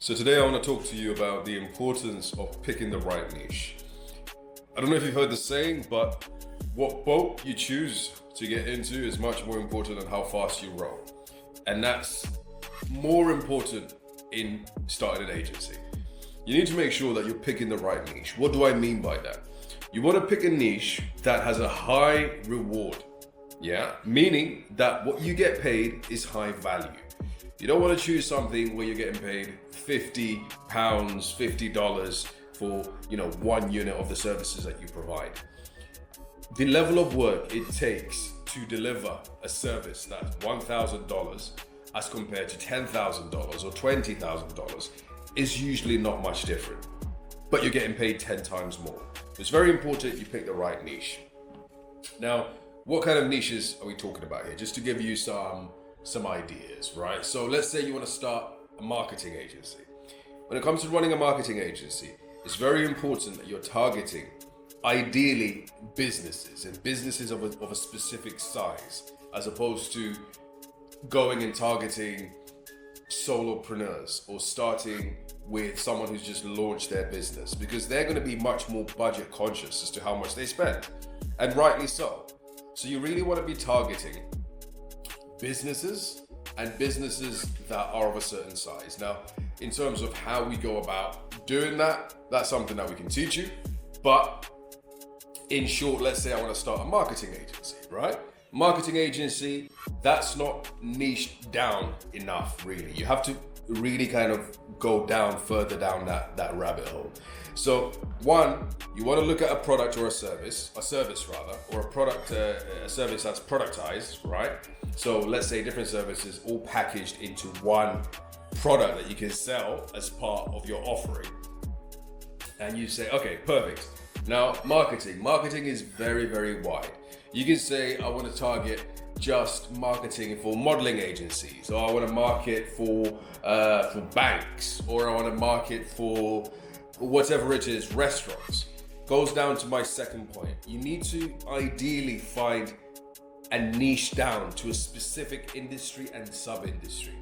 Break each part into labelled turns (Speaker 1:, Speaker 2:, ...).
Speaker 1: So today I want to talk to you about the importance of picking the right niche. I don't know if you've heard the saying, but what boat you choose to get into is much more important than how fast you row. And that's more important in starting an agency. You need to make sure that you're picking the right niche. What do I mean by that? You want to pick a niche that has a high reward. Yeah, meaning that what you get paid is high value. You don't want to choose something where you're getting paid £50, $50 for, one unit of the services that you provide. The level of work it takes to deliver a service that's $1,000 as compared to $10,000 or $20,000 is usually not much different, but you're getting paid 10 times more. It's very important you pick the right niche. Now, what kind of niches are we talking about here? Just to give you some ideas, right? So let's say you want to start a marketing agency. When it comes to running a marketing agency, it's very important that you're targeting ideally businesses and businesses of a specific size, as opposed to going and targeting solopreneurs or starting with someone who's just launched their business, because they're going to be much more budget conscious as to how much they spend, and rightly so. So you really want to be targeting businesses and businesses that are of a certain size. Now, in terms of how we go about doing that, that's something that we can teach you. But in short, let's say I want to start a marketing agency, right? Marketing agency, that's not niched down enough, really. You have to really kind of go down further down that rabbit hole. So one, you want to look at a product or a service rather, or a service that's productized, right? So let's say different services all packaged into one product that you can sell as part of your offering. And you say, okay, perfect. Now, marketing is very, very wide. You can say, I want to target just marketing for modeling agencies, or I want to market for banks, or I want to market for whatever it is, restaurants. Goes down to my second point. You need to ideally find a niche down to a specific industry and sub-industry.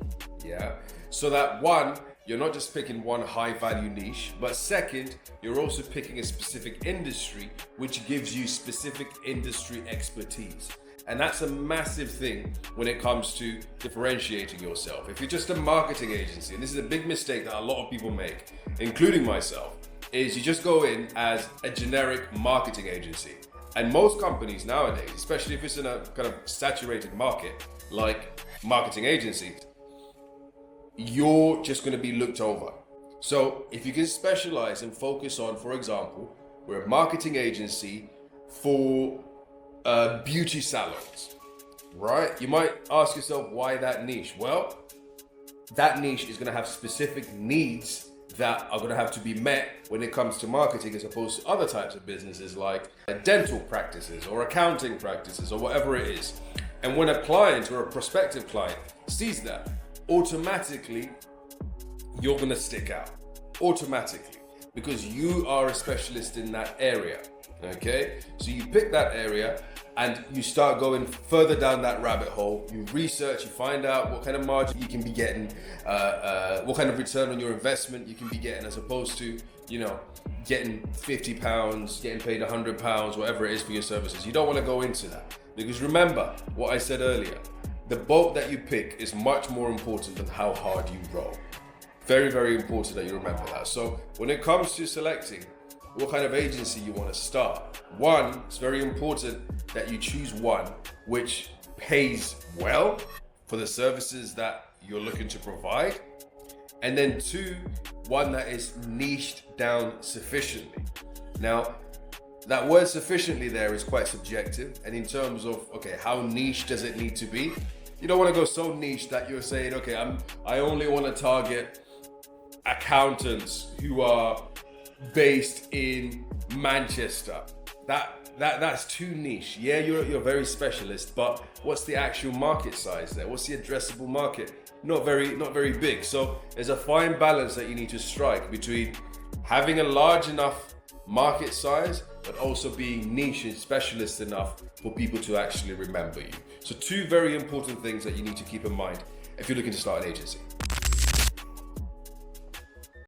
Speaker 1: Yeah. So that one, you're not just picking one high value niche, but second, you're also picking a specific industry which gives you specific industry expertise. And that's a massive thing when it comes to differentiating yourself. If you're just a marketing agency, and this is a big mistake that a lot of people make, including myself, is you just go in as a generic marketing agency. And most companies nowadays, especially if it's in a kind of saturated market like marketing agencies, you're just going to be looked over. So if you can specialize and focus on, for example, we're a marketing agency for beauty salons, right? You might ask yourself, why that niche? Well, that niche is going to have specific needs that are going to have to be met when it comes to marketing, as opposed to other types of businesses like dental practices or accounting practices or whatever it is. And when a client or a prospective client sees that, automatically you're going to stick out, automatically, because you are a specialist in that area. Okay, so you pick that area and you start going further down that rabbit hole. You research, you find out what kind of margin you can be getting, what kind of return on your investment you can be getting, as opposed to, getting £50, getting paid £100, whatever it is for your services. You don't want to go into that, because remember what I said earlier, the boat that you pick is much more important than how hard you row. Very, very important that you remember that. So when it comes to selecting what kind of agency you want to start, one, it's very important that you choose one which pays well for the services that you're looking to provide. And then two, one that is niched down sufficiently. Now, that word sufficiently there is quite subjective. And in terms of, okay, how niche does it need to be? You don't want to go so niche that you're saying, okay, I only want to target accountants who are based in Manchester. That's too niche. Yeah, you're very specialist, but what's the actual market size there? What's the addressable market? Not very big. So there's a fine balance that you need to strike between having a large enough market size, but also being niche and specialist enough for people to actually remember you. So two very important things that you need to keep in mind if you're looking to start an agency.